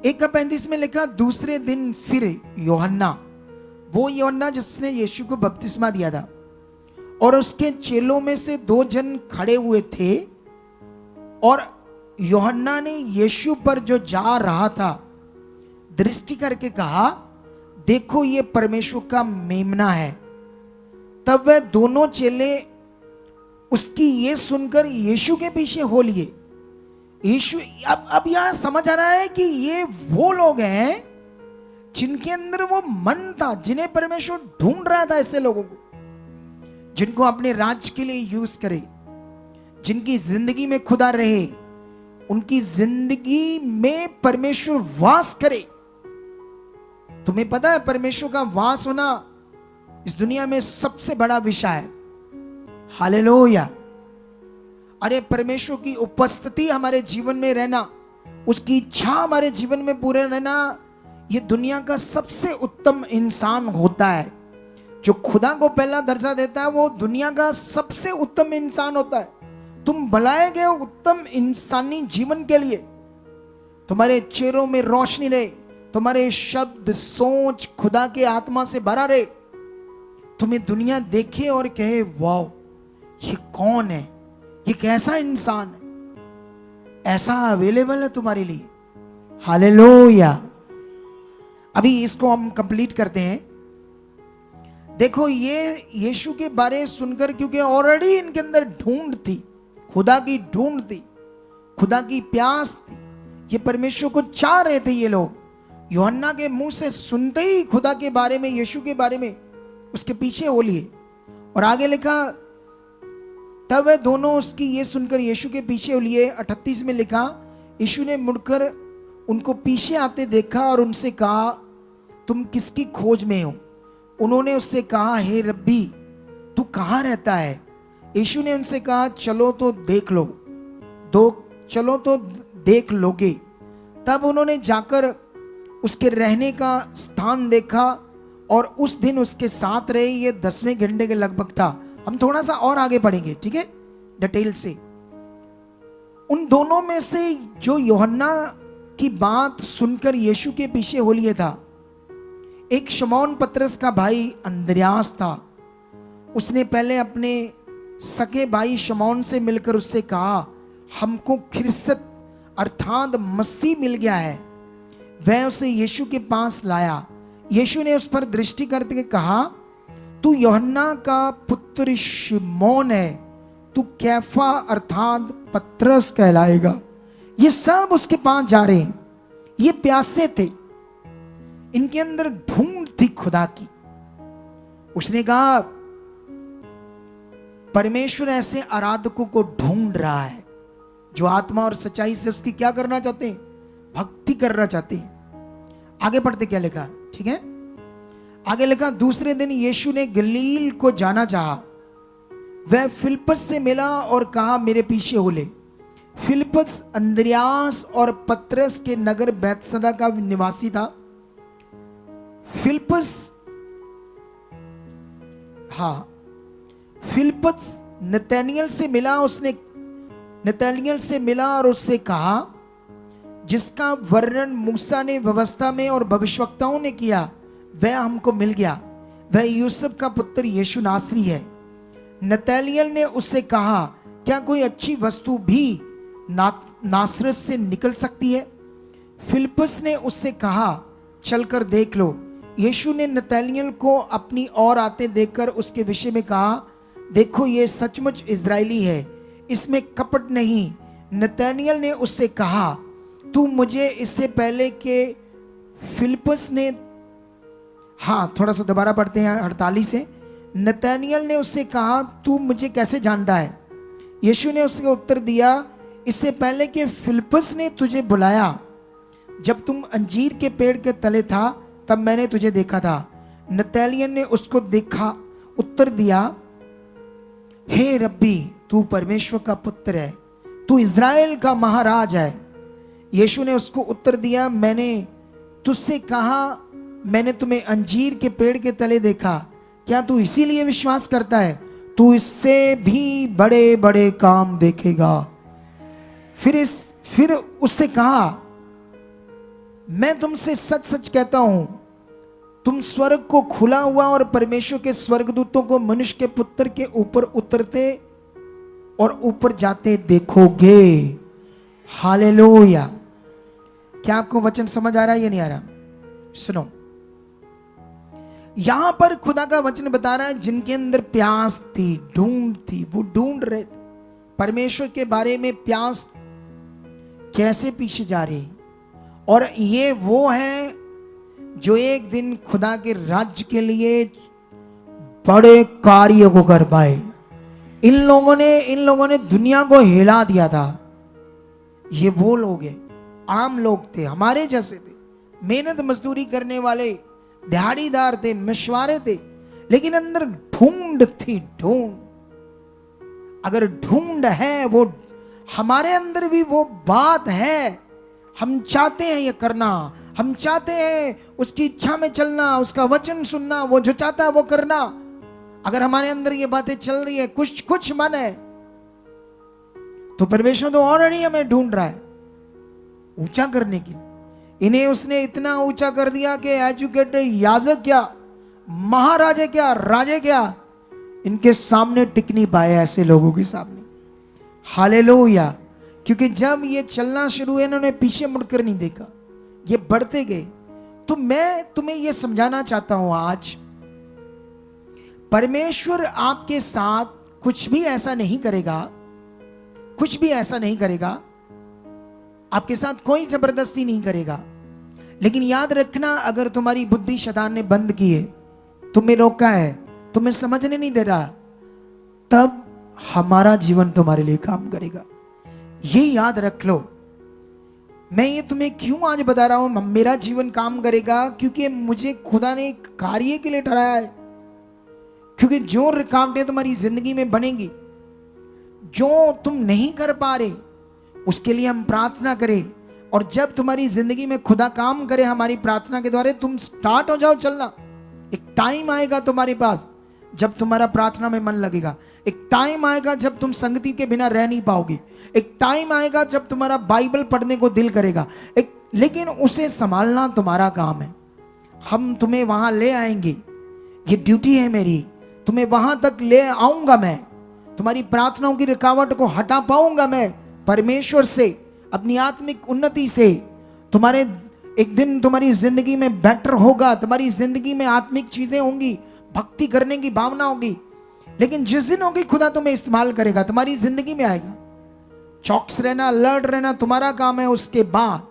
1:35 में लिखा, दूसरे दिन फिर यूहन्ना, वो यूहन्ना जिसने यीशु को बपतिस्मा दिया था, और उसके चेलों में से 2 जन खड़े हुए थे, और यूहन्ना ने यीशु पर जो जा रहा था दृष्टि करके कहा, देखो ये परमेश्वर का मेमना है। तब वह दोनों चेले उसकी ये सुनकर यीशु के पीछे हो लिए। यीशु, अब यहां समझ आ रहा है कि ये वो लोग हैं जिनके अंदर वो मन था, जिन्हें परमेश्वर ढूंढ रहा था, ऐसे लोगों को जिनको अपने राज्य के लिए यूज करे, जिनकी जिंदगी में खुदा रहे, उनकी जिंदगी में परमेश्वर वास करे। तुम्हें पता है परमेश्वर का वास होना इस दुनिया में सबसे बड़ा विषय है। हालेलुया। अरे परमेश्वर की उपस्थिति हमारे जीवन में रहना, उसकी इच्छा हमारे जीवन में पूरे रहना, यह दुनिया का सबसे उत्तम इंसान होता है। जो खुदा को पहला दर्जा देता है वो दुनिया का सबसे उत्तम इंसान होता है। तुम बुलाए गए हो उत्तम इंसानी जीवन के लिए। तुम्हारे चेहरों में रोशनी रहे, तुम्हारे शब्द सोच खुदा के आत्मा से भरा रहे, तुम्हें दुनिया देखे और कहे वाह ये कौन है, ये कैसा इंसान है। ऐसा अवेलेबल है तुम्हारे लिए। हालेलुया। अभी इसको हम कंप्लीट करते हैं। देखो ये यीशु के बारे सुनकर, क्योंकि ऑलरेडी इनके अंदर ढूंढ थी, खुदा की ढूंढ थी, खुदा की प्यास थी, ये परमेश्वर को चाह रहे थे ये लोग। यूहन्ना के मुंह से सुनते ही खुदा के बारे में, यीशु के बारे में, उसके पीछे हो लिए। और आगे लिखा, तब वे दोनों उसकी ये सुनकर यीशु के पीछे हो लिए। 38 में लिखा, यीशु ने मुड़कर उनको पीछे आते देखा और उनसे कहा, तुम किसकी खोज में हो? उन्होंने उससे कहा, हे रब्बी तू कहाँ रहता है? यीशु ने उनसे कहा, चलो तो देख लो, चलो तो देख लोगे। तब उन्होंने जाकर उसके रहने का स्थान देखा और उस दिन उसके साथ रहे। ये 10वें घंटे के लगभग था। हम थोड़ा सा और आगे पढ़ेंगे, ठीक है, डिटेल से। उन दोनों में से जो यूहन्ना की बात सुनकर यीशु के पीछे हो लिए था, एक शमौन पतरस का भाई अंद्रयास था। उसने पहले अपने सके भाई शमौन से मिलकर उससे कहा, हमको ख्रिस्त अर्थात मसीह मिल गया है। वह उसे यीशु के पास लाया। यीशु ने उस पर दृष्टि करके कहा, तू यूहन्ना का पुत्र शिमोन है, तू कैफा अर्थात पतरस कहलाएगा। ये सब उसके पास जा रहे हैं। ये प्यासे थे, इनके अंदर ढूंढ थी खुदा की। उसने कहा, परमेश्वर ऐसे आराधकों को ढूंढ रहा है जो आत्मा और सच्चाई से उसकी क्या करना चाहते हैं? भक्ति करना चाहते हैं। आगे पढ़ते क्या लिखा, ठीक है, आगे लिखा, दूसरे दिन यीशु ने गलील को जाना चाहा। वह फिलिप्पस से मिला और कहा, मेरे पीछे हो ले। फिलिप्पस अंद्रयास और पतरस के नगर बैतसदा का निवासी था। फिलिप्पस नतनएल से मिला। उसने नतनएल से मिला और उससे कहा, जिसका वर्णन मूसा ने व्यवस्था में और भविष्यवक्ताओं ने किया, वह हमको मिल गया। वह यूसुफ का पुत्र यीशु नासरी है। नतनएल ने उससे कहा, क्या कोई अच्छी वस्तु भी नासरत से निकल सकती है? फिलिप्पस ने उससे कहा, चलकर देख लो। यीशु ने नतनएल को अपनी ओर आते देखकर उसके विषय में कहा, देखो ये सचमुच इजरायली है, इसमें कपट नहीं। नतनएल ने उससे कहा, तू मुझे इससे पहले के फिलिप्पस ने, थोड़ा सा दोबारा पढ़ते हैं 48 से। नतनएल ने उससे कहा, तू मुझे कैसे जानता है? यीशु ने उसके उत्तर दिया, इससे पहले कि फिलिप्पस ने तुझे बुलाया, जब तुम अंजीर के पेड़ के तले था, तब मैंने तुझे देखा था। नतनएल ने उसको देखा, उत्तर दिया, हे रब्बी तू परमेश्वर का पुत्र है, तू इज़राइल का महाराज है। यीशु ने उसको उत्तर दिया, मैंने तुझसे कहा, मैंने तुम्हें अंजीर के पेड़ के तले देखा, क्या तू इसीलिए विश्वास करता है? तू इससे भी बड़े बड़े काम देखेगा। फिर उससे कहा, मैं तुमसे सच सच कहता हूं, तुम स्वर्ग को खुला हुआ और परमेश्वर के स्वर्गदूतों को मनुष्य के पुत्र के ऊपर उतरते और ऊपर जाते देखोगे। हालेलुया। क्या आपको वचन समझ आ रहा है या नहीं आ रहा? सुनो, यहां पर खुदा का वचन बता रहा है, जिनके अंदर प्यास थी, ढूंढ थी, वो ढूंढ रहे थे परमेश्वर के बारे में, प्यास कैसे पीछे जा रही। और ये वो है जो एक दिन खुदा के राज्य के लिए बड़े कार्य को कर पाए। इन लोगों ने दुनिया को हिला दिया था। ये वो लोग हैं, आम लोग थे, हमारे जैसे थे, मेहनत मजदूरी करने वाले, दिहाड़ीदार थे, मशवारे थे, लेकिन अंदर ढूंढ थी, ढूंढ। अगर ढूंढ है, वो हमारे अंदर भी वो बात है, हम चाहते हैं ये करना, हम चाहते हैं उसकी इच्छा में चलना, उसका वचन सुनना, वो जो चाहता है वो करना। अगर हमारे अंदर ये बातें चल रही है, कुछ मन है, तो परमेश्वर तो ऑलरेडी हमें ढूंढ रहा है ऊंचा करने के लिए। इन्हें उसने इतना ऊंचा कर दिया कि एजुकेटेड याजक क्या, महाराजे क्या, राजे क्या, इनके सामने टिक नहीं पाए, ऐसे लोगों के सामने। हालेलुया। क्योंकि जब ये चलना शुरू हुए, इन्होंने पीछे मुड़कर नहीं देखा, ये बढ़ते गए। तो मैं तुम्हें ये समझाना चाहता हूं आज, परमेश्वर आपके साथ कुछ भी ऐसा नहीं करेगा, कुछ भी ऐसा नहीं करेगा, आपके साथ कोई जबरदस्ती नहीं करेगा। लेकिन याद रखना, अगर तुम्हारी बुद्धि शैतान ने बंद की है, तुम्हें रोका है, तुम्हें समझने नहीं दे रहा, तब हमारा जीवन तुम्हारे लिए काम करेगा। ये याद रख लो। मैं ये तुम्हें क्यों आज बता रहा हूं मेरा जीवन काम करेगा? क्योंकि मुझे खुदा ने एक कार्य के लिए ठहराया है। क्योंकि जो रुकावटें तुम्हारी जिंदगी में बनेंगी, जो तुम नहीं कर पा रहे, उसके लिए हम प्रार्थना करें। और जब तुम्हारी जिंदगी में खुदा काम करे हमारी प्रार्थना के द्वारा, तुम स्टार्ट हो जाओ चलना। एक टाइम आएगा तुम्हारे पास जब तुम्हारा प्रार्थना में मन लगेगा। एक टाइम आएगा जब तुम संगति के बिना रह नहीं पाओगे। एक टाइम आएगा जब तुम्हारा बाइबल पढ़ने को दिल करेगा। लेकिन उसे संभालना तुम्हारा काम है। हम तुम्हें वहां ले आएंगे, ये ड्यूटी है मेरी, तुम्हें वहां तक ले आऊंगा मैं। तुम्हारी प्रार्थनाओं की रुकावट को हटा पाऊंगा मैं परमेश्वर से, अपनी आत्मिक उन्नति से। तुम्हारे एक दिन तुम्हारी जिंदगी में बेटर होगा, तुम्हारी जिंदगी में आत्मिक चीजें होंगी, भक्ति करने की भावना होगी। लेकिन जिस दिन होगी खुदा तुम्हें इस्तेमाल करेगा, तुम्हारी जिंदगी में आएगा। चौकस रहना, अलर्ट रहना तुम्हारा काम है। उसके बाद